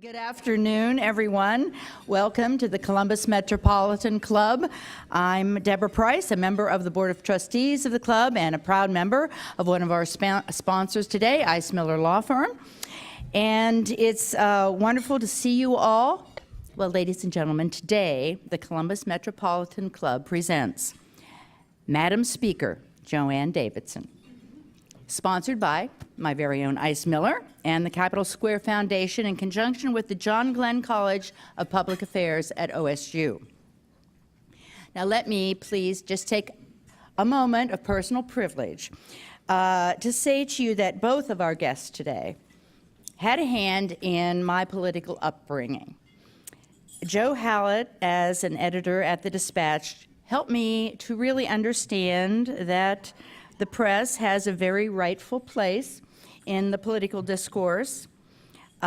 Good afternoon, everyone. Welcome to the Columbus Metropolitan Club. I'm Deborah Pryce, a member of the Board of Trustees of the club and a proud member of one of our sponsors today, Ice Miller Law Firm. And it's wonderful to see you all. Well, ladies and gentlemen, today the Columbus Metropolitan Club presents Madam Speaker Jo Ann Davidson, sponsored by my very own Ice Miller and the Capitol Square Foundation in conjunction with the John Glenn College of Public Affairs at OSU. Now let me please just take a moment of personal privilege to say to you that both of our guests today had a hand in my political upbringing. Joe Hallett, as an editor at the Dispatch, helped me to really understand that the press has a very rightful place in the political discourse. He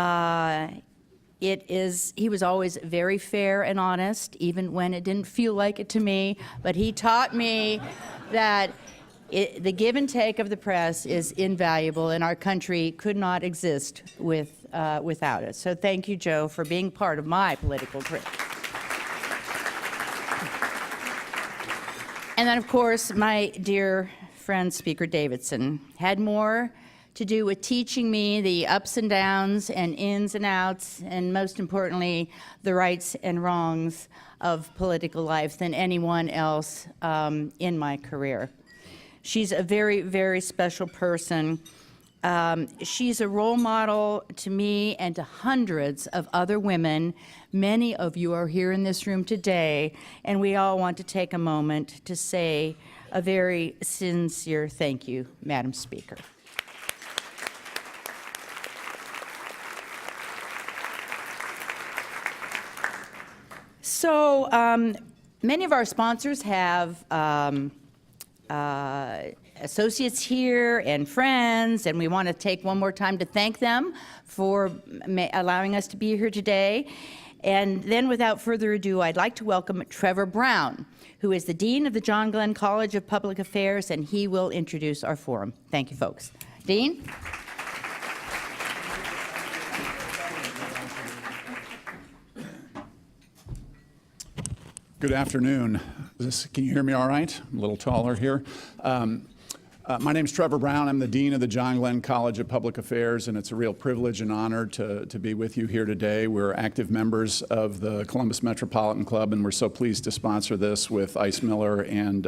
was always very fair and honest, even when it didn't feel like it to me, but he taught me that the give and take of the press is invaluable, and our country could not exist without it. So thank you, Joe, for being part of my political career. And then, of course, my dear friend, Speaker Davidson, had more to do with teaching me the ups and downs and ins and outs, and most importantly, the rights and wrongs of political life than anyone else in my career. She's a very, very special person. She's a role model to me and to hundreds of other women. Many of you are here in this room today, and we all want to take a moment to say a very sincere thank you, Madam Speaker. So many of our sponsors have associates here and friends, and we want to take one more time to thank them for allowing us to be here today. And then, without further ado, I'd like to welcome Trevor Brown, who is the Dean of the John Glenn College of Public Affairs, and he will introduce our forum. Thank you, folks. Dean? Good afternoon. Can you hear me all right? I'm a little taller here. My name's Trevor Brown. I'm the Dean of the John Glenn College of Public Affairs, and it's a real privilege and honor to be with you here today. We're active members of the Columbus Metropolitan Club, and we're so pleased to sponsor this with Ice Miller and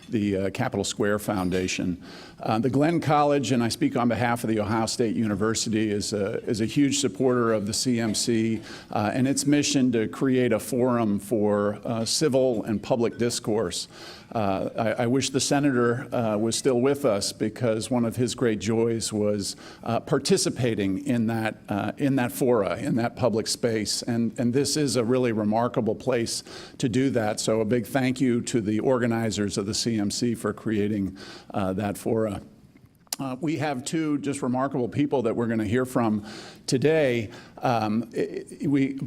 the Capitol Square Foundation. The Glenn College, and I speak on behalf of the Ohio State University, is a huge supporter of the CMC and its mission to create a forum for civil and public discourse. I wish the senator was still with us, because one of his great joys was participating in that fora, in that public space, and this is a really remarkable place to do that. So a big thank you to the organizers of the CMC for creating that fora. We have two just remarkable people that we're going to hear from today.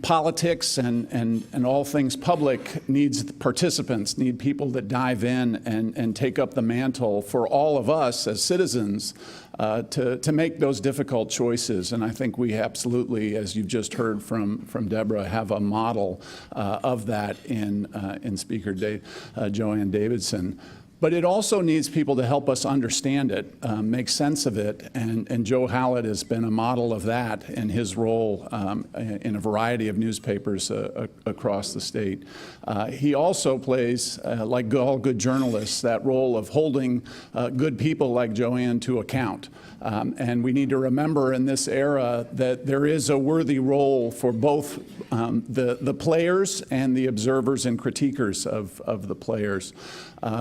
Politics and all things public needs participants, need people that dive in and take up the mantle for all of us as citizens to make those difficult choices. And I think we absolutely, as you've just heard from Deborah, have a model of that in Speaker Jo Ann Davidson. But it also needs people to help us understand it, make sense of it, and Joe Hallett has been a model of that in his role in a variety of newspapers across the state. He also plays, like all good journalists, that role of holding good people like Jo Ann to account. And we need to remember in this era that there is a worthy role for both the players and the observers and critiquers of the players.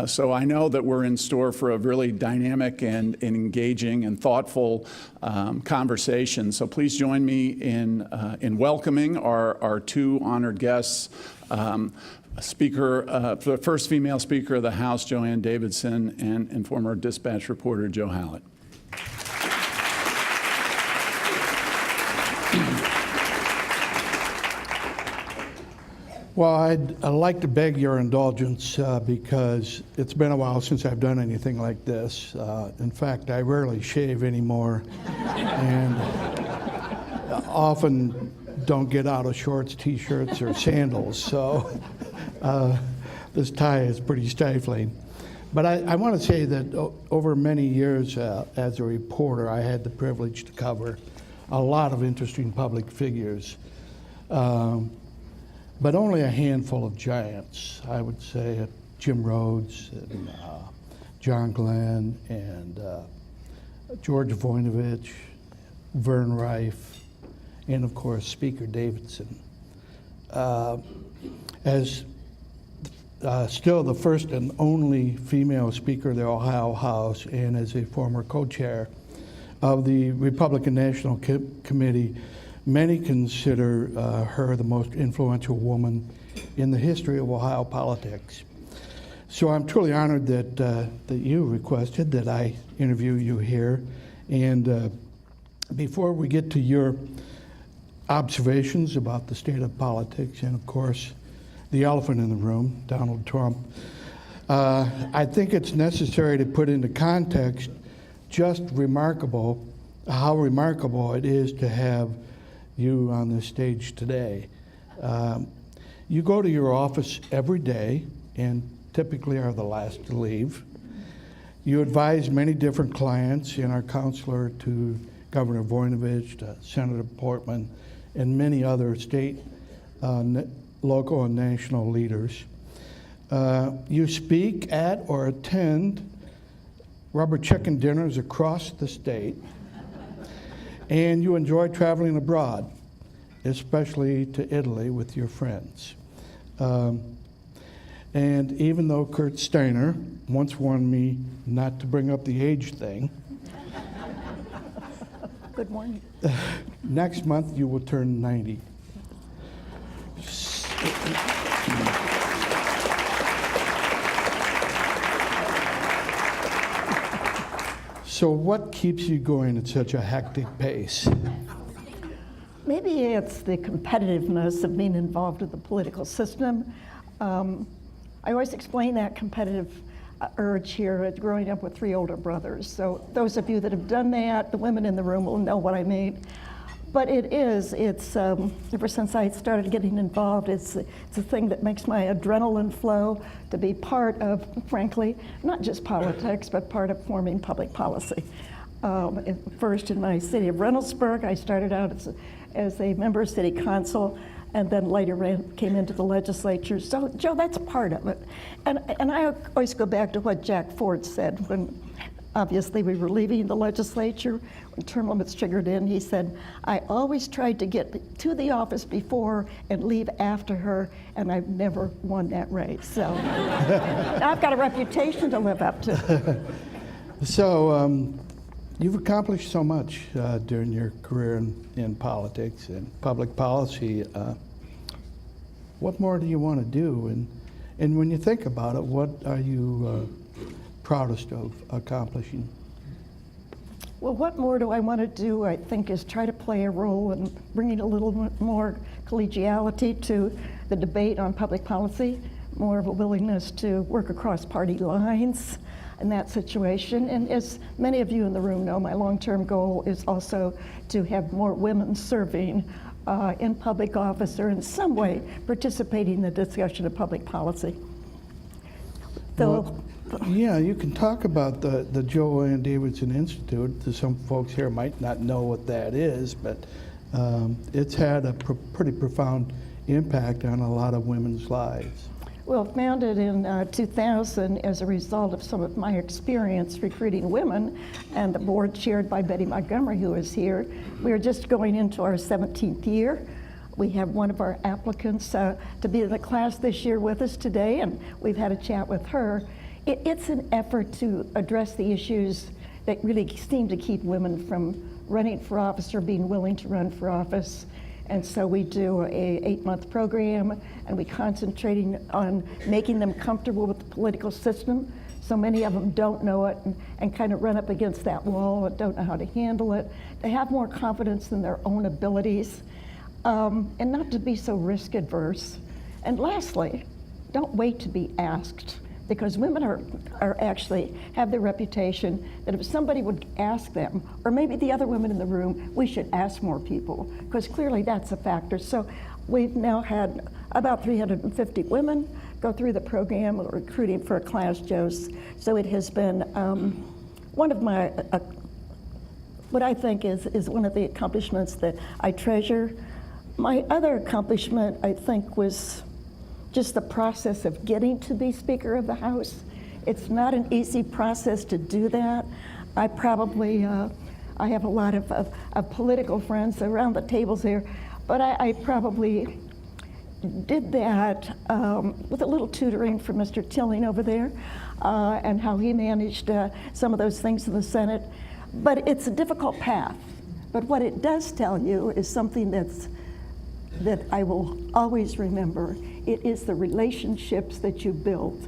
So I know that we're in store for a really dynamic and engaging and thoughtful conversation. So please join me in welcoming our two honored guests. The first female Speaker of the House, Jo Ann Davidson, and former Dispatch reporter Joe Hallett. Well, I'd like to beg your indulgence because it's been a while since I've done anything like this. In fact, I rarely shave anymore and often don't get out of shorts, t-shirts, or sandals, so this tie is pretty stifling. But I want to say that over many years as a reporter, I had the privilege to cover a lot of interesting public figures, but only a handful of giants. I would say Jim Rhodes, and John Glenn, and George Voinovich, Vern Rife, and of course Speaker Davidson. As still the first and only female Speaker of the Ohio House, and as a former co-chair of the Republican National Committee, many consider her the most influential woman in the history of Ohio politics. So I'm truly honored that you requested that I interview you here. And before we get to your observations about the state of politics and, of course, the elephant in the room, Donald Trump, I think it's necessary to put into context just how remarkable it is to have you on this stage today. You go to your office every day and typically are the last to leave. You advise many different clients and are counselor to Governor Voinovich, to Senator Portman, and many other state, local, and national leaders. You speak at or attend rubber chicken dinners across the state, and you enjoy traveling abroad, especially to Italy with your friends. And even though Kurt Steiner once warned me not to bring up the age thing, Good morning. next month you will turn 90. So what keeps you going at such a hectic pace? Maybe it's the competitiveness of being involved in the political system. I always explain that competitive urge here growing up with 3 older brothers. So those of you that have done that, the women in the room will know what I mean. But it's ever since I started getting involved, it's a thing that makes my adrenaline flow to be part of, frankly, not just politics, but part of forming public policy. First in my city of Reynoldsburg, I started out as a member of City Council, and then later came into the legislature. So, Joe, that's part of it. And I always go back to what Jack Ford said when obviously we were leaving the legislature, when term limits triggered in. He said, I always tried to get to the office before and leave after her, and I've never won that race. So I've got a reputation to live up to. So you've accomplished so much during your career in politics and public policy. What more do you want to do? And when you think about it, what are you proudest of accomplishing? Well, what more do I want to do, I think, is try to play a role in bringing a little more collegiality to the debate on public policy, more of a willingness to work across party lines in that situation. And as many of you in the room know, my long-term goal is also to have more women serving in public office or in some way participating in the discussion of public policy. Well, yeah, you can talk about the Jo Ann Davidson Institute. Some folks here might not know what that is, but it's had a pretty profound impact on a lot of women's lives. Well, founded in 2000 as a result of some of my experience recruiting women, and the board chaired by Betty Montgomery, who is here. We are just going into our 17th year. We have one of our applicants to be in the class this year with us today, and we've had a chat with her. It's an effort to address the issues that really seem to keep women from running for office or being willing to run for office. And so we do a 8-month program, and we concentrating on making them comfortable with the political system. So many of them don't know it and kind of run up against that wall and don't know how to handle it. They have more confidence in their own abilities, and not to be so risk adverse. And lastly, don't wait to be asked because women are actually have the reputation that if somebody would ask them, or maybe the other women in the room, we should ask more people, because clearly that's a factor. So we've now had about 350 women go through the program of recruiting for a class, Joe's. So it has been one of my, what I think is one of the accomplishments that I treasure. My other accomplishment, I think, was just the process of getting to be Speaker of the House. It's not an easy process to do that. I probably, I have a lot of political friends around the tables here, but I probably did that with a little tutoring from Mr. Tilling over there, and how he managed some of those things in the Senate. But it's a difficult path. But what it does tell you is something that I will always remember. It is the relationships that you build.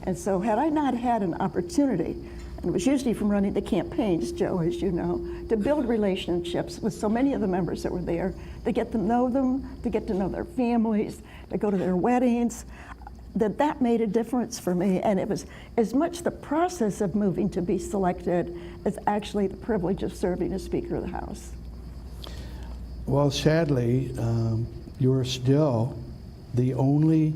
And so had I not had an opportunity, and it was usually from running the campaigns, Joe, as you know, to build relationships with so many of the members that were there, to get to know them, to get to know their families, to go to their weddings, that made a difference for me. And it was as much the process of moving to be selected as actually the privilege of serving as Speaker of the House. Well, sadly, you're still the only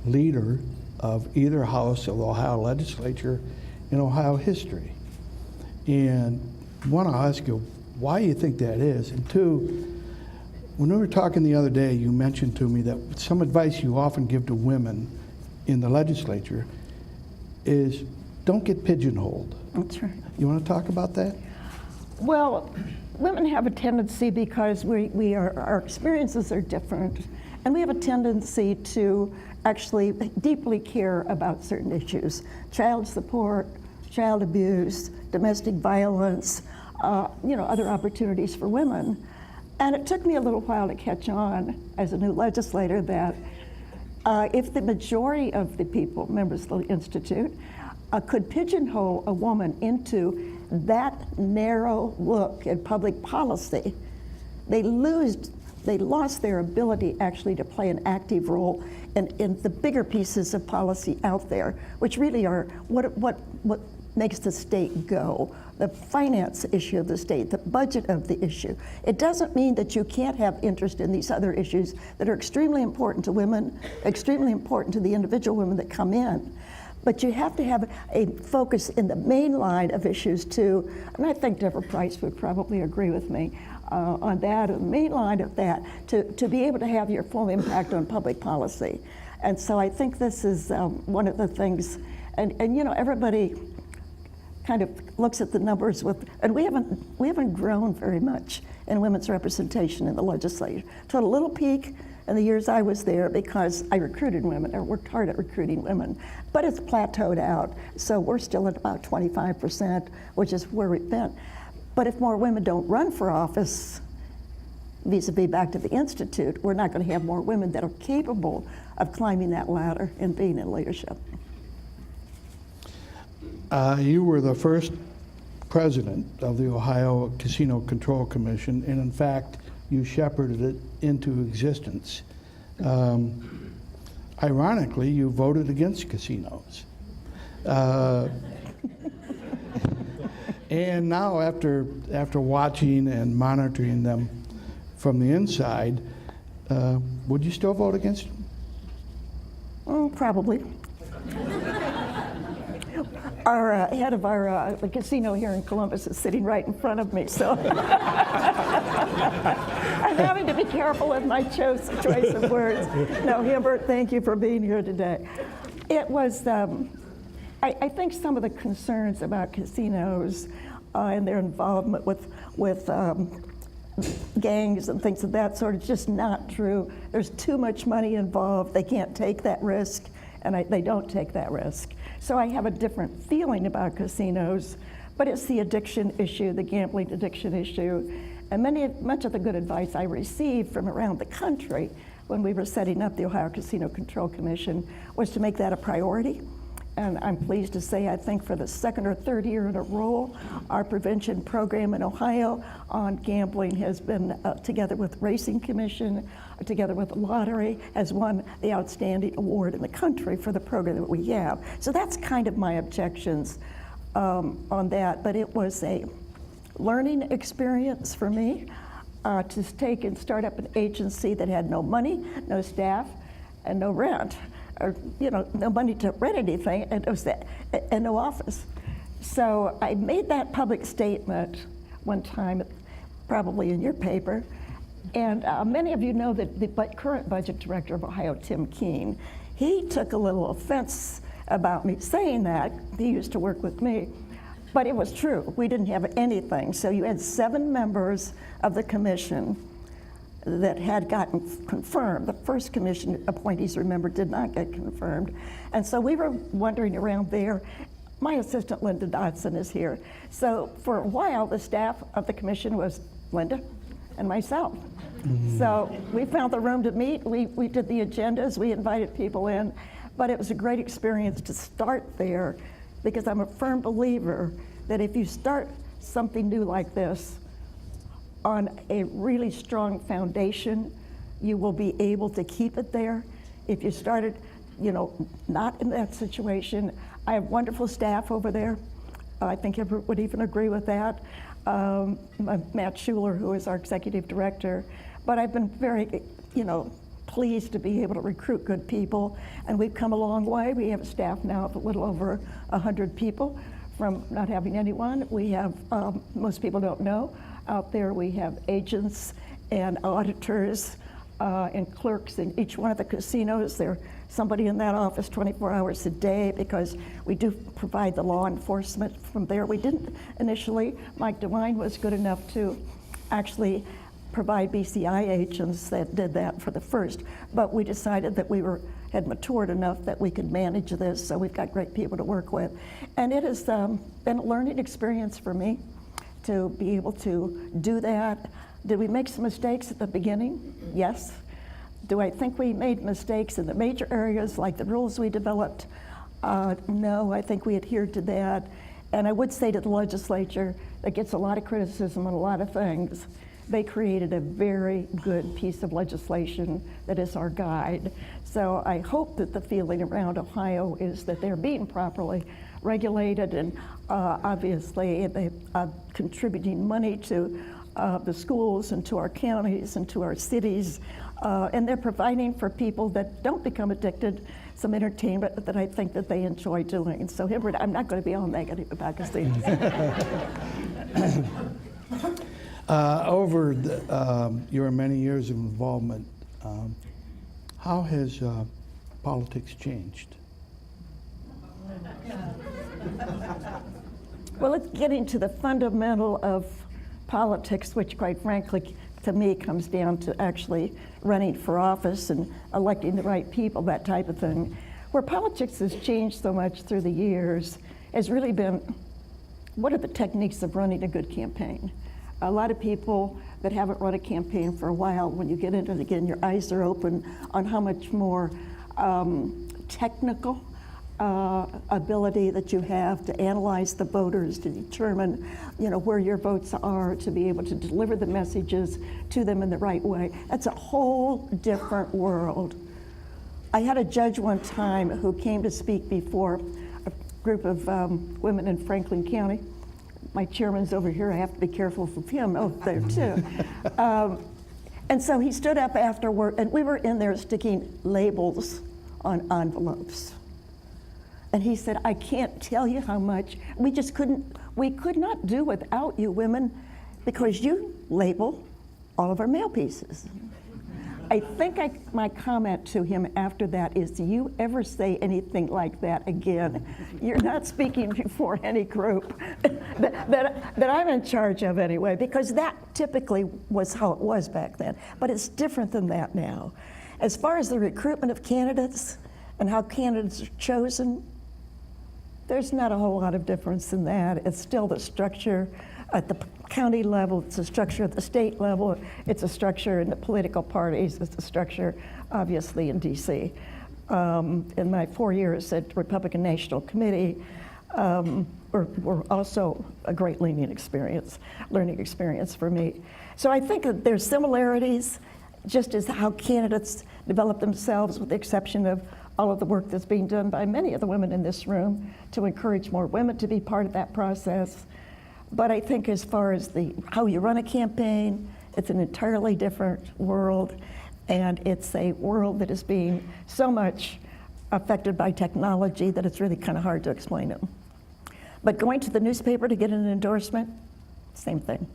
leader of either house of the Ohio legislature in Ohio history. And one, I'll ask you why you think that is. And two, when we were talking the other day, you mentioned to me that some advice you often give to women in the legislature is don't get pigeonholed. That's right. You want to talk about that? Well, women have a tendency, because our experiences are different, and we have a tendency to actually deeply care about certain issues: child support, child abuse, domestic violence, other opportunities for women. And it took me a little while to catch on as a new legislator that if the majority of the people, members of the Institute, could pigeonhole a woman into that narrow look at public policy, they lost their ability actually to play an active role in the bigger pieces of policy out there, which really are what makes the state go, the finance issue of the state, the budget of the issue. It doesn't mean that you can't have interest in these other issues that are extremely important to women, extremely important to the individual women that come in. But you have to have a focus in the main line of issues too, and I think Deborah Pryce would probably agree with me on that, the main line of that, to be able to have your full impact on public policy. And so I think this is one of the things, and everybody kind of looks at the numbers and we haven't grown very much in women's representation in the legislature. To a little peak in the years I was there, because I recruited women, or worked hard at recruiting women, but it's plateaued out. So we're still at about 25%, which is where we've been. But if more women don't run for office, vis-a-vis back to the Institute, we're not going to have more women that are capable of climbing that ladder and being in leadership. You were the first president of the Ohio Casino Control Commission, and in fact, you shepherded it into existence. Ironically, you voted against casinos. And now, after watching and monitoring them from the inside, would you still vote against them? Oh, probably. Our head of our the casino here in Columbus is sitting right in front of me, so I'm having to be careful with my choice of words. No, Hibbert, thank you for being here today. It was, I think some of the concerns about casinos and their involvement with gangs and things of that sort is just not true. There's too much money involved. They can't take that risk, and they don't take that risk. So I have a different feeling about casinos, but it's the addiction issue, the gambling addiction issue, and much of the good advice I received from around the country when we were setting up the Ohio Casino Control Commission was to make that a priority And I'm pleased to say, I think for the second or third year in a row, our prevention program in Ohio on gambling has been, together with Racing Commission, together with the lottery, has won the outstanding award in the country for the program that we have. So that's kind of my objections on that. But it was a learning experience for me to take and start up an agency that had no money, no staff, and no rent. Or, no money to rent anything, and no office. So I made that public statement one time, probably in your paper, and many of you know that the current budget director of Ohio, Tim Keene, he took a little offense about me saying that. He used to work with me, but it was true. We didn't have anything. So you had 7 members of the commission that had gotten confirmed. The first commission appointees, remember, did not get confirmed. And so we were wandering around there. My assistant, Linda Dodson, is here. So for a while, the staff of the commission was Linda and myself. So we found the room to meet. We did the agendas. We invited people in. But it was a great experience to start there, because I'm a firm believer that if you start something new like this on a really strong foundation, you will be able to keep it there. If you started, not in that situation, I have wonderful staff over there. I think everyone would even agree with that. Matt Schuler, who is our executive director. But I've been very, pleased to be able to recruit good people, and we've come a long way. We have a staff now of a little over 100 people from not having anyone. We have, most people don't know, out there we have agents and auditors and clerks in each one of the casinos. There's somebody in that office 24 hours a day, because we do provide the law enforcement from there. We didn't initially. Mike DeWine was good enough to actually provide BCI agents that did that for the first, but we decided that we had matured enough that we could manage this, so we've got great people to work with. And it has been a learning experience for me to be able to do that. Did we make some mistakes at the beginning? Yes. Do I think we made mistakes in the major areas, like the rules we developed? No, I think we adhered to that. And I would say to the legislature that gets a lot of criticism on a lot of things, they created a very good piece of legislation that is our guide. So I hope that the feeling around Ohio is that they're being properly regulated, and obviously they're contributing money to the schools and to our counties and to our cities, and they're providing for people that don't become addicted some entertainment that I think that they enjoy doing. And so, Hibbert, I'm not going to be all negative about this thing. Over your many years of involvement, how has politics changed? Well, it's getting to the fundamental of politics, which quite frankly, to me, comes down to actually running for office and electing the right people, that type of thing. Where politics has changed so much through the years has really been, what are the techniques of running a good campaign? A lot of people that haven't run a campaign for a while, when you get into it again, your eyes are open on how much more technical ability that you have to analyze the voters, to determine, where your votes are, to be able to deliver the messages to them in the right way. That's a whole different world. I had a judge one time who came to speak before a group of women in Franklin County. My chairman's over here, I have to be careful of him over there too. And so he stood up after work, and we were in there sticking labels on envelopes. And he said, I can't tell you how much, we could not do without you women, because you label all of our mail pieces. I think my comment to him after that is, do you ever say anything like that again? You're not speaking before any group that I'm in charge of anyway, because that typically was how it was back then. But it's different than that now. As far as the recruitment of candidates and how candidates are chosen, there's not a whole lot of difference in that. It's still the structure at the county level, it's a structure at the state level, it's a structure in the political parties, it's a structure obviously in DC. in my 4 years at Republican National Committee were also a great learning experience for me. So I think that there's similarities, just as how candidates develop themselves, with the exception of all of the work that's being done by many of the women in this room to encourage more women to be part of that process. But I think as far as how you run a campaign, it's an entirely different world, and it's a world that is being so much affected by technology that it's really kind of hard to explain it. But going to the newspaper to get an endorsement, same thing.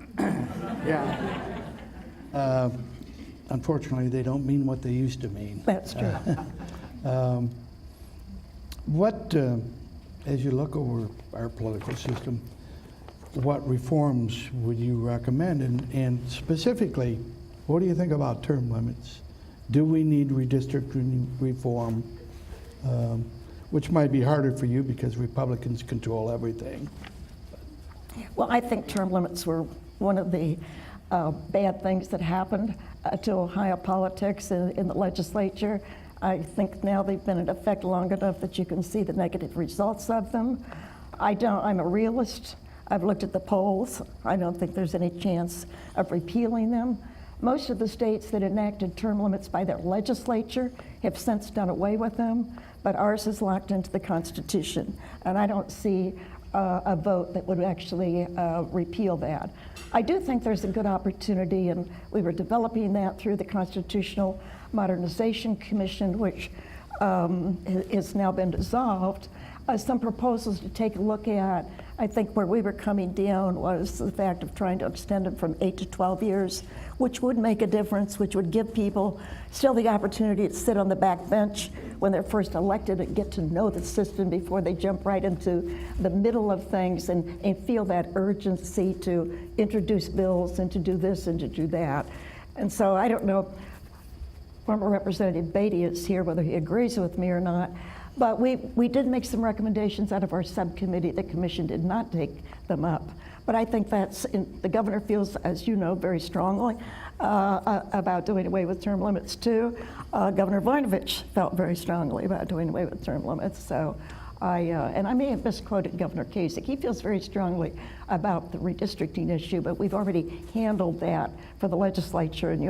Yeah. Unfortunately, they don't mean what they used to mean. That's true. As you look over our political system, what reforms would you recommend? And specifically, what do you think about term limits? Do we need redistricting reform? Which might be harder for you because Republicans control everything. Well, I think term limits were one of the bad things that happened to Ohio politics in the legislature. I think now they've been in effect long enough that you can see the negative results of them. I'm a realist. I've looked at the polls. I don't think there's any chance of repealing them. Most of the states that enacted term limits by their legislature have since done away with them, but ours is locked into the Constitution, and I don't see a vote that would actually repeal that. I do think there's a good opportunity, and we were developing that through the Constitutional Modernization Commission, which has now been dissolved. Some proposals to take a look at. I think where we were coming down was the fact of trying to extend it from 8 to 12 years, which would make a difference, which would give people still the opportunity to sit on the back bench when they're first elected and get to know the system before they jump right into the middle of things and feel that urgency to introduce bills and to do this and to do that. And so I don't know, former Representative Beatty is here, whether he agrees with me or not, but we did make some recommendations out of our subcommittee. The commission did not take them up. But I think the governor feels, as you know, very strongly about doing away with term limits too. Governor Voinovich felt very strongly about doing away with term limits. So and I may have misquoted Governor Kasich. He feels very strongly about the redistricting issue, but we've already handled that for the legislature, and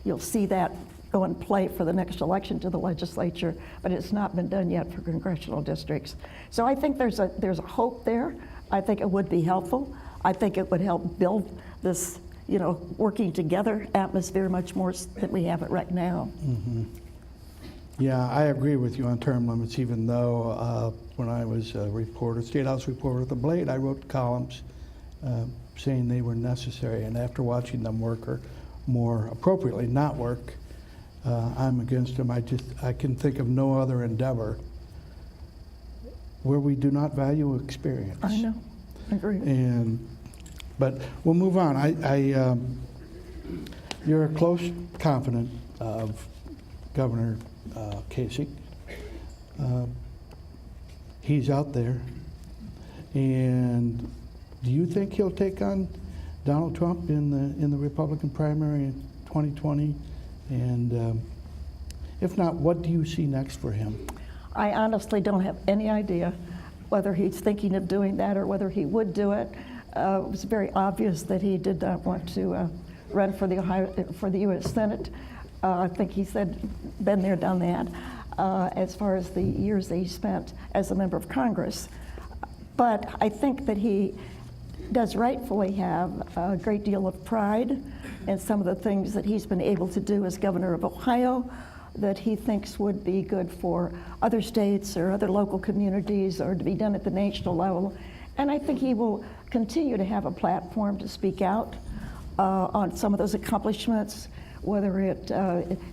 you'll see that go and play for the next election to the legislature, but it's not been done yet for congressional districts. So I think there's a hope there. I think it would be helpful. I think it would help build this, working together atmosphere much more than we have it right now. Mm-hmm. Yeah, I agree with you on term limits, even though when I was a reporter, Statehouse reporter at the Blade, I wrote columns saying they were necessary, and after watching them work, or more appropriately not work, I'm against them. I can think of no other endeavor where we do not value experience. I know, I agree. But we'll move on. You're a close confidant of Governor Kasich. He's out there. And do you think he'll take on Donald Trump in the Republican primary in 2020? And if not, what do you see next for him? I honestly don't have any idea whether he's thinking of doing that or whether he would do it. It was very obvious that he did not want to run for the U.S. Senate. I think he said, been there, done that, as far as the years that he spent as a member of Congress. But I think that he does rightfully have a great deal of pride in some of the things that he's been able to do as governor of Ohio that he thinks would be good for other states or other local communities or to be done at the national level. And I think he will continue to have a platform to speak out on some of those accomplishments, whether it,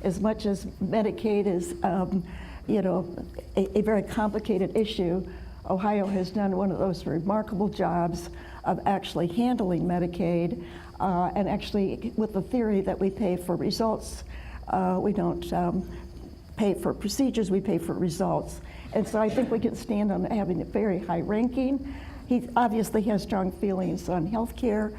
as much as Medicaid is, a very complicated issue. Ohio has done one of those remarkable jobs of actually handling Medicaid, and actually with the theory that we pay for results. We don't pay for procedures, we pay for results. And so I think we can stand on having a very high ranking. He obviously has strong feelings on health care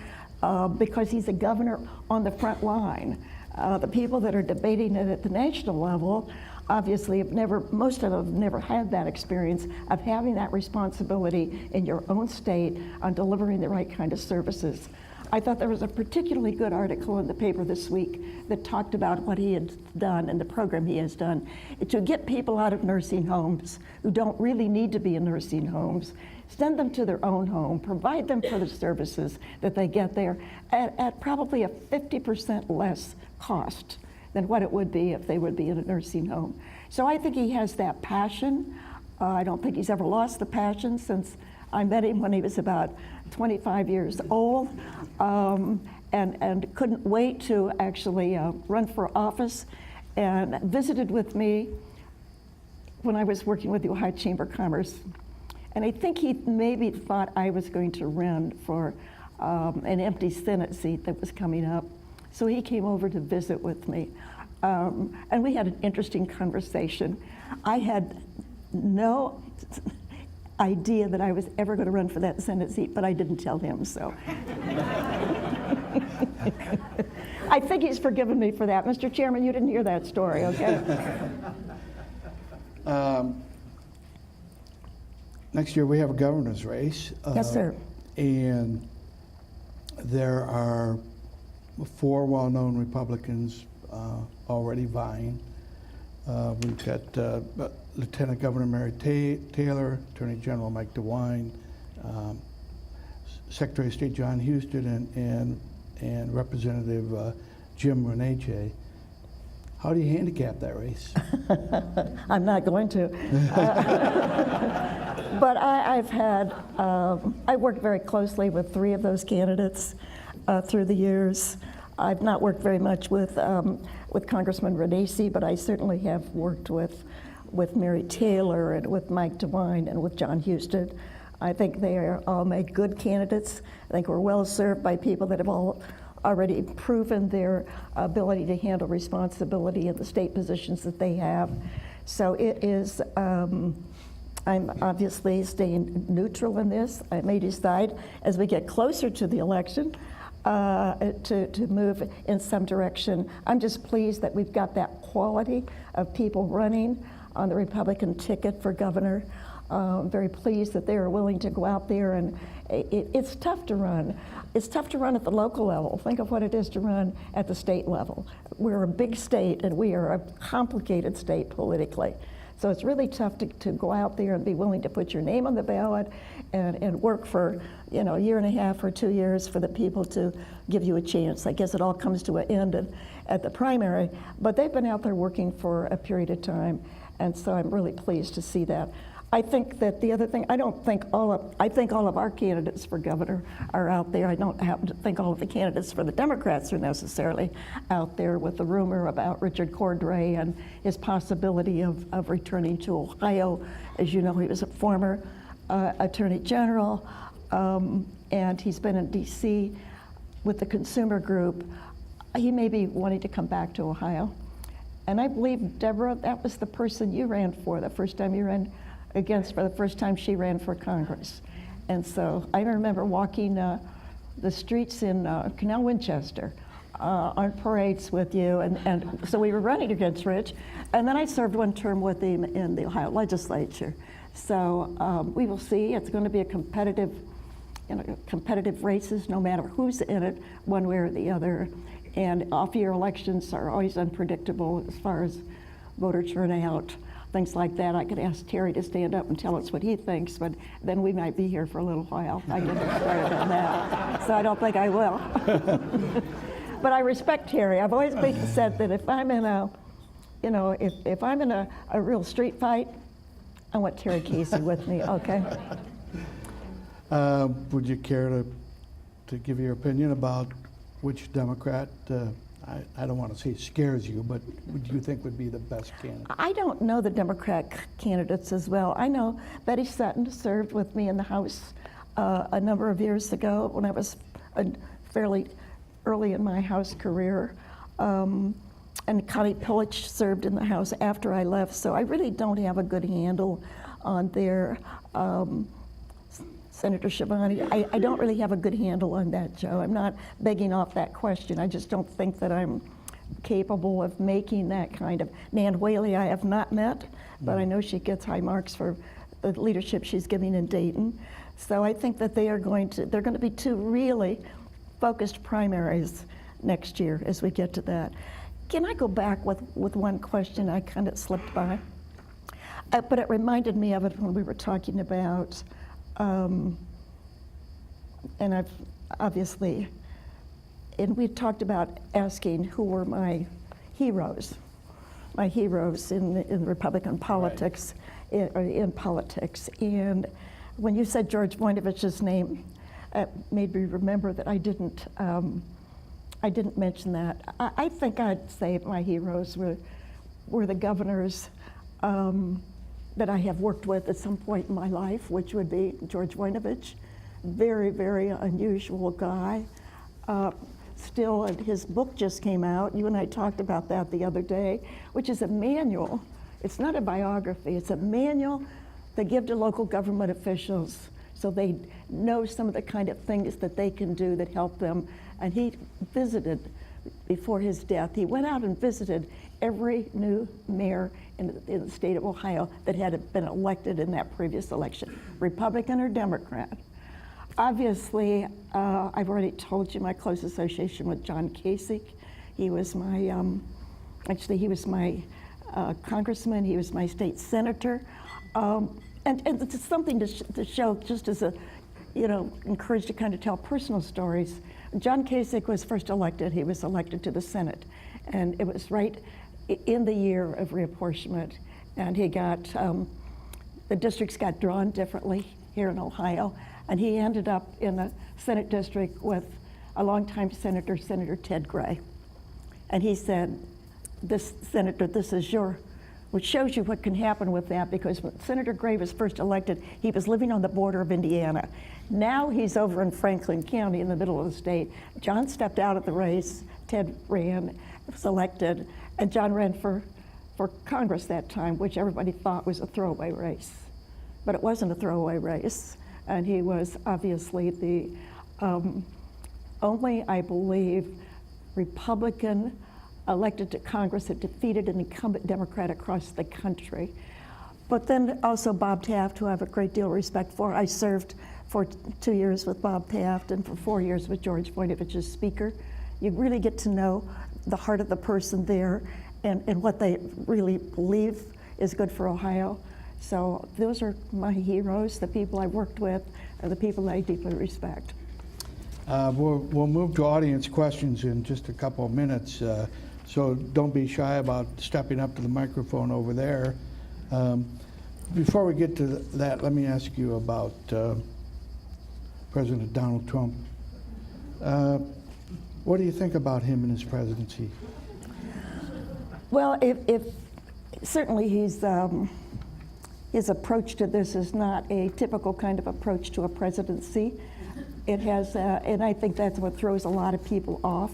because he's a governor on the front line. The people that are debating it at the national level, obviously most of them have never had that experience of having that responsibility in your own state on delivering the right kind of services. I thought there was a particularly good article in the paper this week that talked about what he had done and the program he has done to get people out of nursing homes who don't really need to be in nursing homes, send them to their own home, provide them for the services that they get there at probably a 50% less cost than what it would be if they would be in a nursing home. So I think he has that passion. I don't think he's ever lost the passion since I met him when he was about 25 years old, and couldn't wait to actually run for office, and visited with me when I was working with the Ohio Chamber of Commerce. And I think he maybe thought I was going to run for an empty Senate seat that was coming up. So he came over to visit with me. And we had an interesting conversation. I had no idea that I was ever going to run for that Senate seat, but I didn't tell him, so. I think he's forgiven me for that. Mr. Chairman, you didn't hear that story, okay? Next year we have a governor's race. Yes, sir. And there are 4 well-known Republicans already vying. We've got Lieutenant Governor Mary Taylor, Attorney General Mike DeWine, Secretary of State John Husted, and Representative Jim Renache. How do you handicap that race? I'm not going to. But I've worked very closely with 3 of those candidates through the years. I've not worked very much with Congressman Renache, but I certainly have worked with Mary Taylor and with Mike DeWine and with John Husted. I think they are all made good candidates. I think we're well served by people that have all already proven their ability to handle responsibility in the state positions that they have. So it is, I'm obviously staying neutral in this. I may decide as we get closer to the election to move in some direction. I'm just pleased that we've got that quality of people running on the Republican ticket for governor. I'm very pleased that they are willing to go out there, and it's tough to run. It's tough to run at the local level. Think of what it is to run at the state level. We're a big state, and we are a complicated state politically. So it's really tough to go out there and be willing to put your name on the ballot and work for, a year and a half or 2 years for the people to give you a chance. I guess it all comes to an end at the primary, but they've been out there working for a period of time, and so I'm really pleased to see that. I think that the other thing, I think all of our candidates for governor are out there. I don't happen to think all of the candidates for the Democrats are necessarily out there with the rumor about Richard Cordray and his possibility of returning to Ohio. As you know, he was a former Attorney General, and he's been in D.C. with the consumer group. He may be wanting to come back to Ohio. And I believe, Deborah, that was the person you ran for the first time you ran against for the first time she ran for Congress. And so I remember walking the streets in Canal Winchester on parades with you, and so we were running against Rich, and then I served 1 term with him in the Ohio legislature. So we will see. It's going to be a competitive races, no matter who's in it, one way or the other. And off-year elections are always unpredictable as far as voter turnout, things like that. I could ask Terry to stand up and tell us what he thinks, but then we might be here for a little while. I get started on that, so I don't think I will. But I respect Terry. I've always said that if I'm in if I'm in a real street fight, I want Terry Casey with me. Okay. Would you care to give your opinion about which Democrat, I don't want to say scares you, but would you think would be the best candidate? I don't know the Democrat candidates as well. I know Betty Sutton served with me in the House a number of years ago when I was fairly early in my House career. And Connie Pillich served in the House after I left, so I really don't have a good handle on their Senator Schiavone. I don't really have a good handle on that, Joe. I'm not begging off that question. I just don't think that I'm capable of making that kind of. Nan Whaley I have not met, but I know she gets high marks for the leadership she's giving in Dayton. So I think that they're going to be two really focused primaries next year as we get to that. Can I go back with one question I kind of slipped by? But it reminded me of it when we were talking about, and I've obviously, and we talked about asking who were my heroes in Republican politics, in politics. And when you said George Voinovich's name, it made me remember that I didn't mention that. I think I'd say my heroes were the governors that I have worked with at some point in my life, which would be George Voinovich, very, very unusual guy. Still, his book just came out. You and I talked about that the other day, which is a manual. It's not a biography, it's a manual they give to local government officials so they know some of the kind of things that they can do that help them. And he visited, before his death, he went out and visited every new mayor in the state of Ohio that had been elected in that previous election, Republican or Democrat. Obviously, I've already told you my close association with John Kasich. He was my, he was my congressman, he was my state senator. And it's something to show, just as a, encouraged to kind of tell personal stories. John Kasich was first elected, he was elected to the Senate. And it was right in the year of reapportionment. And he got, the districts got drawn differently here in Ohio. And he ended up in the Senate district with a longtime senator, Senator Ted Gray. And he said, Senator, this is which shows you what can happen with that, because when Senator Gray was first elected, he was living on the border of Indiana. Now he's over in Franklin County in the middle of the state. John stepped out of the race, Ted ran, was elected, and John ran for Congress that time, which everybody thought was a throwaway race. But it wasn't a throwaway race. And he was obviously the only, I believe, Republican elected to Congress that defeated an incumbent Democrat across the country. But then also Bob Taft, who I have a great deal of respect for. I served for 2 years with Bob Taft and for 4 years with George Voinovich as Speaker. You really get to know the heart of the person there and what they really believe is good for Ohio. So those are my heroes, the people I worked with, and the people I deeply respect. We'll move to audience questions in just a couple of minutes, so don't be shy about stepping up to the microphone over there. Before we get to that, let me ask you about President Donald Trump. What do you think about him and his presidency? Well, if certainly his approach to this is not a typical kind of approach to a presidency. It has, and I think that's what throws a lot of people off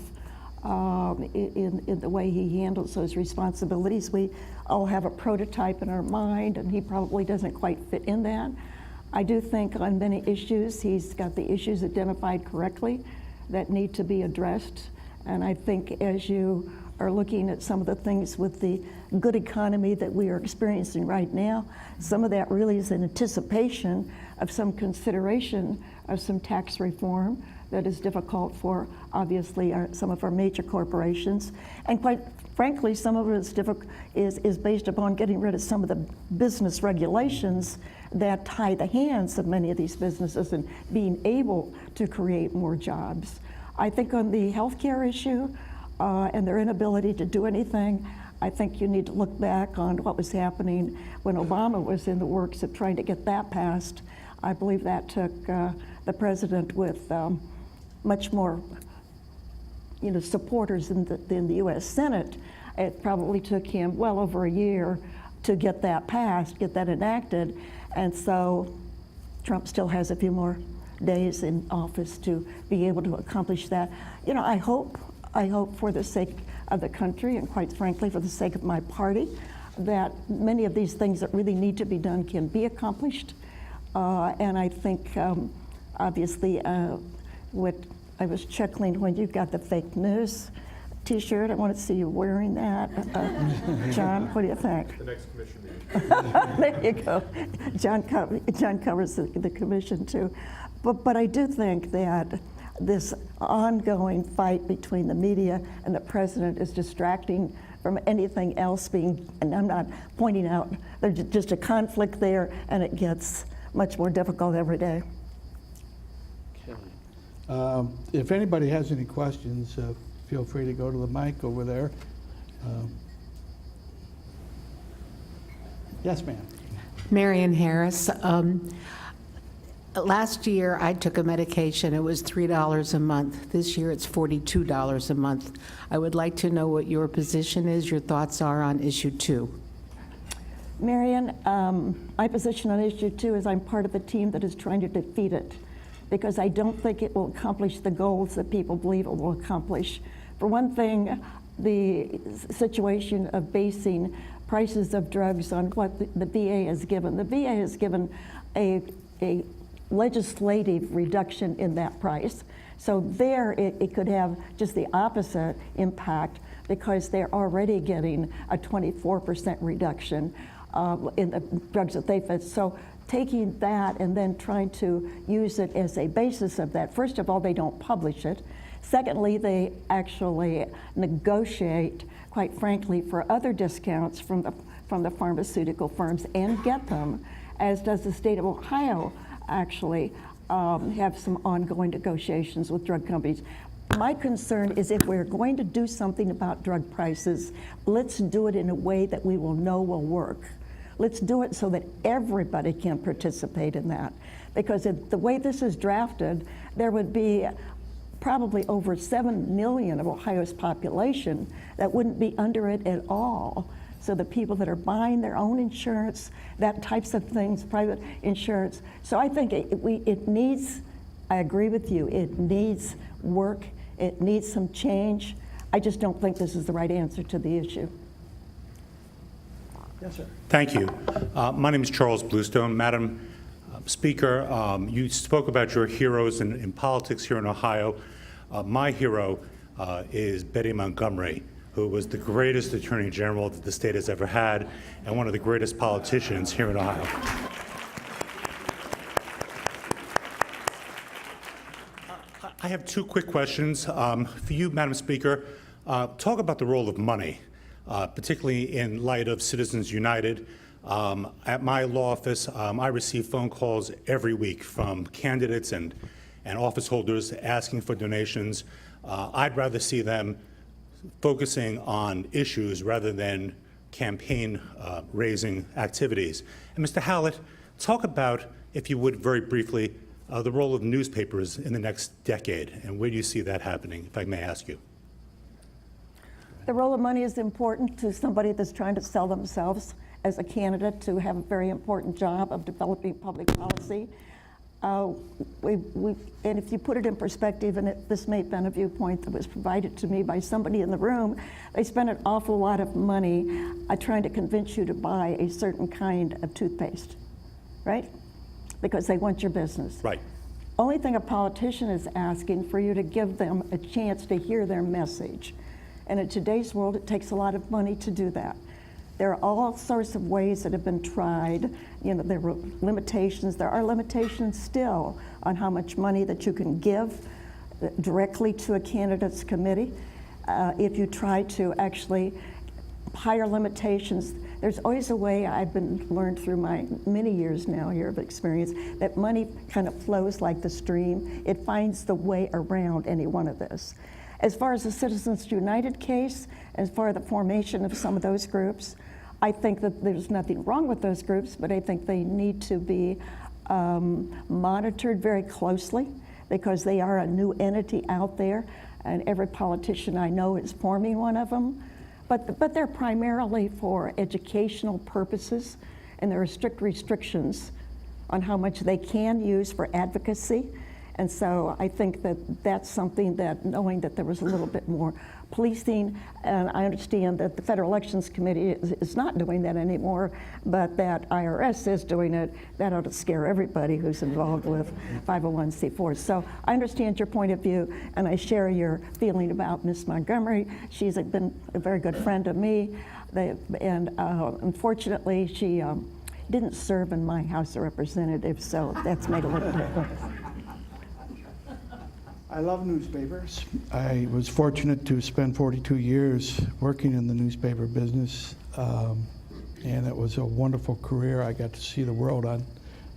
in the way he handles those responsibilities. We all have a prototype in our mind, and he probably doesn't quite fit in that. I do think on many issues, he's got the issues identified correctly that need to be addressed. And I think as you are looking at some of the things with the good economy that we are experiencing right now, some of that really is in anticipation of some consideration of some tax reform that is difficult for, obviously, some of our major corporations. And quite frankly, some of it is based upon getting rid of some of the business regulations that tie the hands of many of these businesses and being able to create more jobs. I think on the healthcare issue and their inability to do anything, I think you need to look back on what was happening when Obama was in the works of trying to get that passed. I believe that took the president with much more, supporters in the U.S. Senate. It probably took him well over a year to get that passed, get that enacted, and so Trump still has a few more days in office to be able to accomplish that. I hope for the sake of the country and quite frankly for the sake of my party that many of these things that really need to be done can be accomplished. And I think obviously what I was chuckling when you got the fake news T-shirt. I want to see you wearing that. John, what do you think? The next commission meeting. There you go. John covers the commission too. But I do think that this ongoing fight between the media and the president is distracting from anything else being, and I'm not pointing out, there's just a conflict there, and it gets much more difficult every day. If anybody has any questions, feel free to go to the mic over there. Yes, ma'am. Marion Harris. Last year, I took a medication. It was $3 a month. This year, it's $42 a month. I would like to know what your position is, your thoughts are on issue 2. Marion, my position on issue 2 is I'm part of the team that is trying to defeat it, because I don't think it will accomplish the goals that people believe it will accomplish. For one thing, the situation of basing prices of drugs on what the VA has given. The VA has given a legislative reduction in that price. So there it could have just the opposite impact, because they're already getting a 24% reduction in the drugs that they fit. So taking that and then trying to use it as a basis of that, first of all, they don't publish it. Secondly, they actually negotiate, quite frankly, for other discounts from the pharmaceutical firms and get them, as does the state of Ohio actually have some ongoing negotiations with drug companies. My concern is, if we're going to do something about drug prices, let's do it in a way that we will know will work. Let's do it so that everybody can participate in that. Because the way this is drafted, there would be probably over 7 million of Ohio's population that wouldn't be under it at all. So the people that are buying their own insurance, that types of things, private insurance. So I think it needs, I agree with you, it needs work, it needs some change. I just don't think this is the right answer to the issue. Yes, sir. Thank you. My name is Charles Bluestone. Madam Speaker, you spoke about your heroes in politics here in Ohio. My hero is Betty Montgomery, who was the greatest Attorney General that the state has ever had, and one of the greatest politicians here in Ohio. I have 2 quick questions for you, Madam Speaker. Talk about the role of money, particularly in light of Citizens United. At my law office, I receive phone calls every week from candidates and office holders asking for donations. I'd rather see them focusing on issues rather than campaign raising activities. And Mr. Hallett, talk about, if you would very briefly, the role of newspapers in the next decade, and where do you see that happening, if I may ask you? The role of money is important to somebody that's trying to sell themselves as a candidate to have a very important job of developing public policy. And if you put it in perspective, and this may have been a viewpoint that was provided to me by somebody in the room, they spend an awful lot of money trying to convince you to buy a certain kind of toothpaste, right? Because they want your business. Right. Only thing a politician is asking for you to give them a chance to hear their message. And in today's world, it takes a lot of money to do that. There are all sorts of ways that have been tried. You know, there were limitations. There are limitations still on how much money that you can give directly to a candidate's committee. If you try to actually higher limitations, there's always a way. I've been learned through my many years now here of experience that money kind of flows like the stream. It finds the way around any one of this. As far as the Citizens United case, as far as the formation of some of those groups, I think that there's nothing wrong with those groups, but I think they need to be monitored very closely, because they are a new entity out there, and every politician I know is forming one of them. But they're primarily for educational purposes, and there are strict restrictions on how much they can use for advocacy. And so I think that that's something that, knowing that there was a little bit more policing, and I understand that the Federal Elections Committee is not doing that anymore, but that IRS is doing it, that ought to scare everybody who's involved with 501c4s. So I understand your point of view, and I share your feeling about Ms. Montgomery. She's been a very good friend of me, unfortunately, she didn't serve in my House of Representatives, so that's made a little difference. I love newspapers. I was fortunate to spend 42 years working in the newspaper business, and it was a wonderful career. I got to see the world on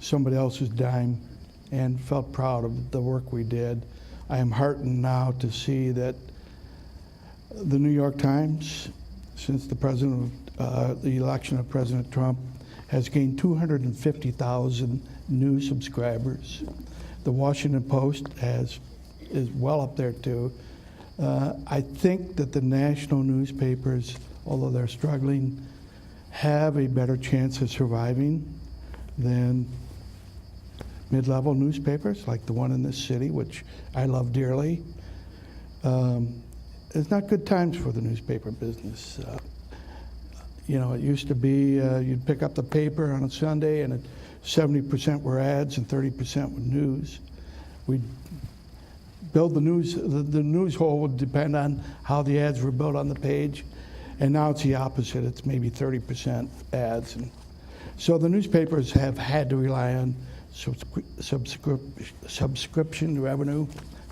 somebody else's dime and felt proud of the work we did. I am heartened now to see that the New York Times, since the election of President Trump, has gained 250,000 new subscribers. The Washington Post is well up there too. I think that the national newspapers, although they're struggling, have a better chance of surviving than mid-level newspapers like the one in this city, which I love dearly. It's not good times for the newspaper business. You know, it used to be you'd pick up the paper on a Sunday and 70% were ads and 30% were news. We'd build the news, the news hole would depend on how the ads were built on the page, and now it's the opposite. It's maybe 30% ads. And so the newspapers have had to rely on subscription revenue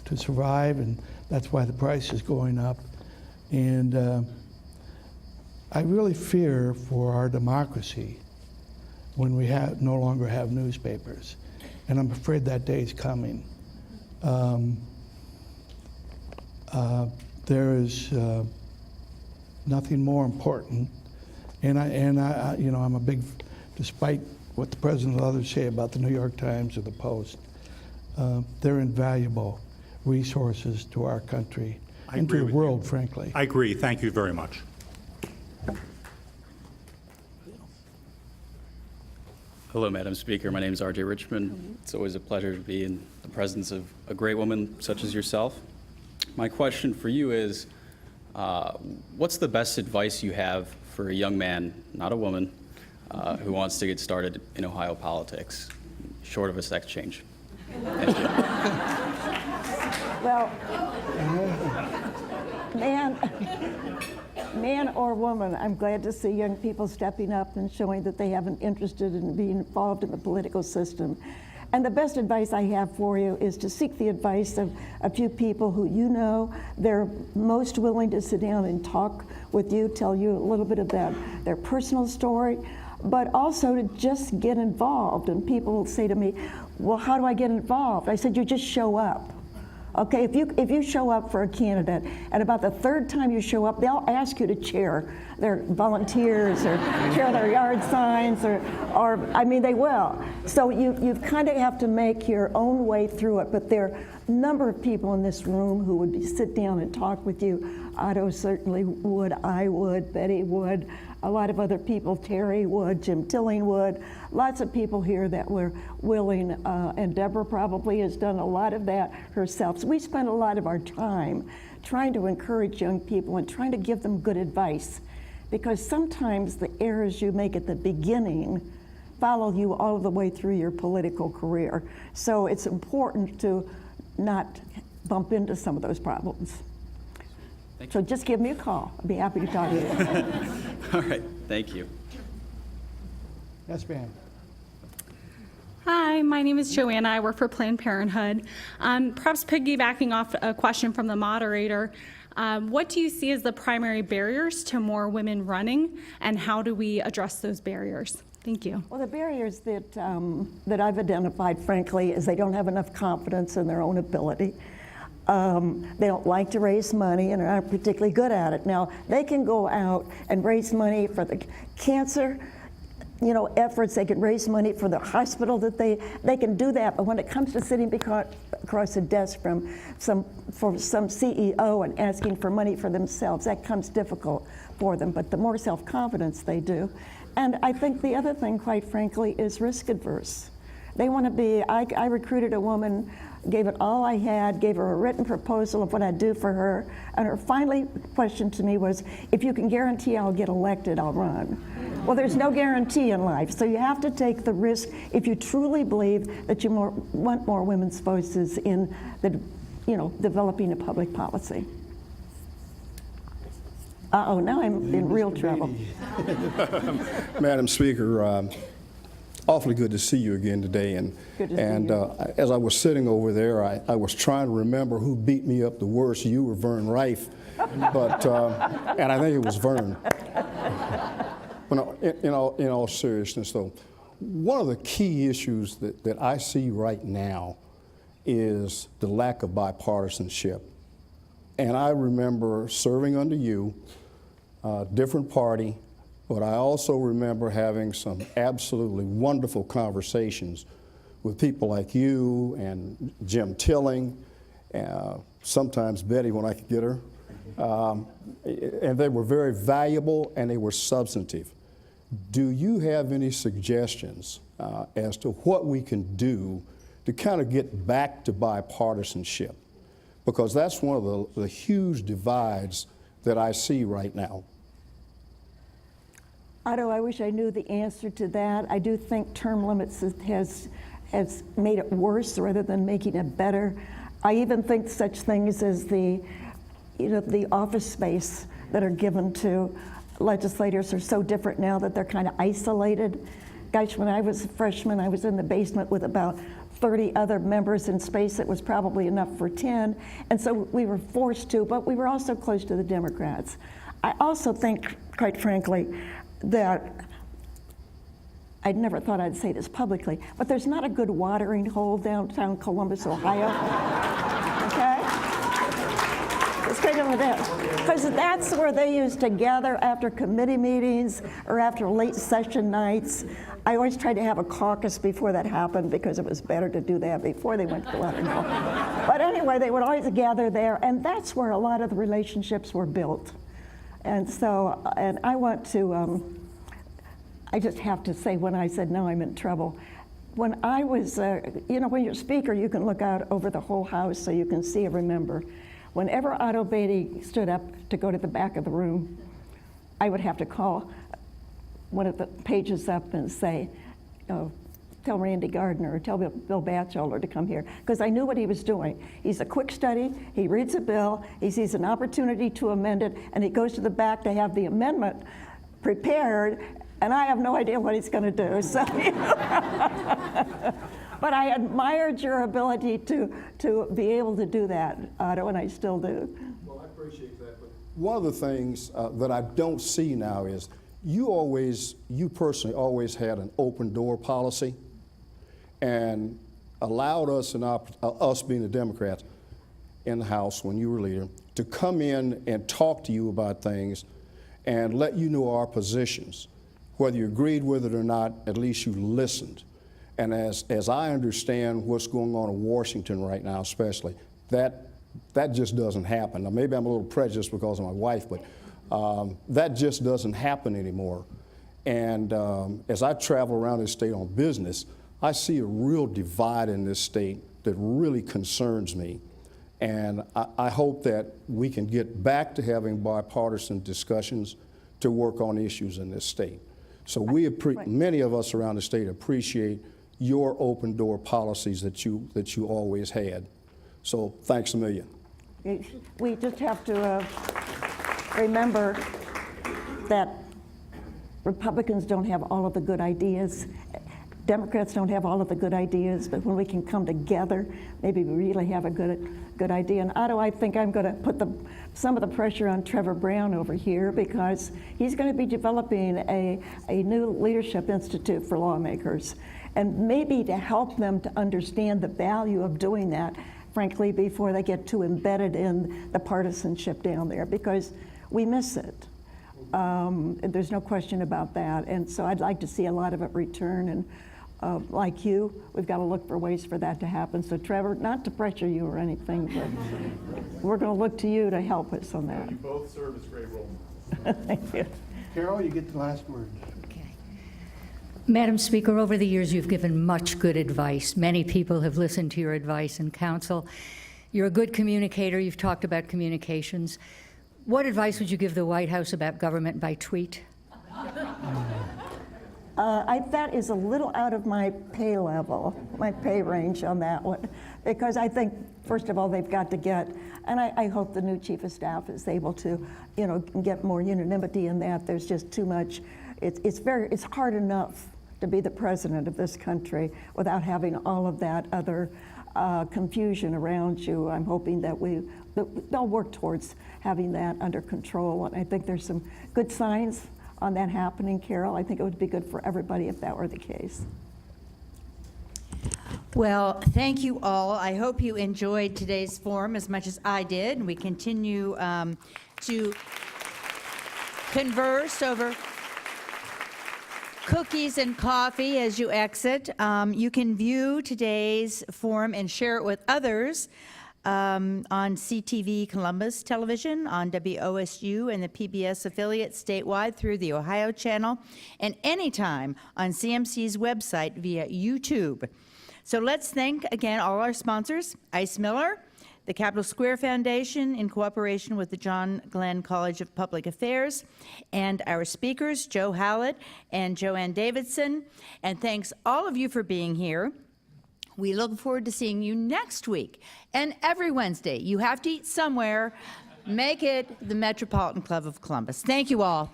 to survive, and that's why the price is going up. And I really fear for our democracy when we no longer have newspapers, and I'm afraid that day is coming. There is nothing more important, and I, you know, I'm a big, despite what the president and others say about the New York Times or the Post, they're invaluable resources to our country and to the world, frankly. I agree. Thank you very much. Hello, Madam Speaker. My name is R.J. Richmond. It's always a pleasure to be in the presence of a great woman such as yourself. My question for you is, what's the best advice you have for a young man, not a woman, who wants to get started in Ohio politics, short of a sex change? Thank you. Well, man or woman, I'm glad to see young people stepping up and showing that they have an interest in being involved in the political system. And the best advice I have for you is to seek the advice of a few people who you know. They're most willing to sit down and talk with you, tell you a little bit about their personal story, but also to just get involved. And people will say to me, well, how do I get involved? I said, you just show up. Okay, if you show up for a candidate, and about the third time you show up, they'll ask you to chair their volunteers or chair their yard signs, or I mean, they will. So you kind of have to make your own way through it, but there are a number of people in this room who would sit down and talk with you. Otto certainly would, I would, Betty would, a lot of other people, Terry would, Jim Tilling would, lots of people here that were willing, and Deborah probably has done a lot of that herself. So we spend a lot of our time trying to encourage young people and trying to give them good advice, because sometimes the errors you make at the beginning follow you all the way through your political career. So it's important to not bump into some of those problems. So just give me a call. I'd be happy to talk to you. All right, thank you. Yes, ma'am. Hi, my name is Jo Ann. I work for Planned Parenthood. Perhaps piggybacking off a question from the moderator, what do you see as the primary barriers to more women running, and how do we address those barriers? Thank you. Well, the barriers that I've identified, frankly, is they don't have enough confidence in their own ability. They don't like to raise money and aren't particularly good at it. Now, they can go out and raise money for the cancer, efforts. They can raise money for the hospital they can do that. But when it comes to sitting across a desk from some CEO and asking for money for themselves, that comes difficult for them. But the more self-confidence they do. And I think the other thing, quite frankly, is risk adverse. They want to be, I recruited a woman gave it all I had, gave her a written proposal of what I'd do for her, and her final question to me was, if you can guarantee I'll get elected, I'll run. Well, there's no guarantee in life, so you have to take the risk if you truly believe that you want more women's voices in the, developing a public policy. Uh-oh, now I'm in real trouble. Madam Speaker, awfully good to see you again today. Good to see you. As I was sitting over there, I was trying to remember who beat me up the worst, you or Vern Rife, but and I think it was Vern. But no, in all seriousness, though, one of the key issues that I see right now is the lack of bipartisanship. And I remember serving under you, different party, but I also remember having some absolutely wonderful conversations with people like you and Jim Tilling, sometimes Betty when I could get her. And they were very valuable and they were substantive. Do you have any suggestions as to what we can do to kind of get back to bipartisanship? Because that's one of the huge divides that I see right now. Otto, I wish I knew the answer to that. I do think term limits has made it worse rather than making it better. I even think such things as the office space that are given to legislators are so different now that they're kind of isolated. Gosh, when I was a freshman, I was in the basement with about 30 other members in space that was probably enough for 10, and so we were forced to, but we were also close to the Democrats. I also think, quite frankly, that I never thought I'd say this publicly, but there's not a good watering hole downtown Columbus, Ohio. Okay? It's kind of this, because that's where they used to gather after committee meetings or after late session nights. I always tried to have a caucus before that happened because it was better to do that before they went to the watering hole. But anyway, they would always gather there, and that's where a lot of the relationships were built. And so, and I want to, I just have to say, when I said, no, I'm in trouble. When I was, when you're speaker, you can look out over the whole house so you can see every member. Whenever Otto Beatty stood up to go to the back of the room, I would have to call one of the pages up and say, tell Randy Gardner or tell Bill Batchelder to come here, because I knew what he was doing. He's a quick study, he reads a bill, he sees an opportunity to amend it, and he goes to the back to have the amendment prepared, and I have no idea what he's going to do. So, but I admired your ability to be able to do that, Otto, and I still do. Well, I appreciate that. But one of the things that I don't see now is you personally always had an open door policy and allowed us, us being the Democrats in the House when you were leader, to come in and talk to you about things and let you know our positions. Whether you agreed with it or not, at least you listened. And as I understand what's going on in Washington right now especially, that just doesn't happen. Now, maybe I'm a little prejudiced because of my wife, but that just doesn't happen anymore. And as I travel around this state on business, I see a real divide in this state that really concerns me. And I hope that we can get back to having bipartisan discussions to work on issues in this state. So many of us around the state appreciate your open door policies that you always had. So thanks a million. We just have to remember that Republicans don't have all of the good ideas. Democrats don't have all of the good ideas, but when we can come together, maybe we really have a good idea. And Otto, I think I'm going to put some of the pressure on Trevor Brown over here, because he's going to be developing a new leadership institute for lawmakers, and maybe to help them to understand the value of doing that, frankly, before they get too embedded in the partisanship down there, because we miss it. There's no question about that. And so I'd like to see a lot of it return. And like you, we've got to look for ways for that to happen. So Trevor, not to pressure you or anything, but we're going to look to you to help us on that. You both serve as great role models. Thank you. Carol, you get the last word. Okay. Madam Speaker, over the years, you've given much good advice. Many people have listened to your advice and counsel. You're a good communicator. You've talked about communications. What advice would you give the White House about government by tweet? That is a little out of my pay level, my pay range on that one, because I think, first of all, they've got to get, and I hope the new chief of staff is able to, get more unanimity in that. There's just too much. It's hard enough to be the president of this country without having all of that other confusion around you. I'm hoping that they'll work towards having that under control, and I think there's some good signs on that happening, Carol. I think it would be good for everybody if that were the case. Well, thank you all. I hope you enjoyed today's forum as much as I did. And we continue to converse over cookies and coffee as you exit. You can view today's forum and share it with others on CTV Columbus Television, on WOSU and the PBS affiliate statewide through the Ohio channel, and anytime on CMC's website via YouTube. So let's thank again all our sponsors, Ice Miller, the Capitol Square Foundation in cooperation with the John Glenn College of Public Affairs, and our speakers, Joe Hallett and Jo Ann Davidson. And thanks all of you for being here. We look forward to seeing you next week and every Wednesday. You have to eat somewhere. Make it the Metropolitan Club of Columbus. Thank you all.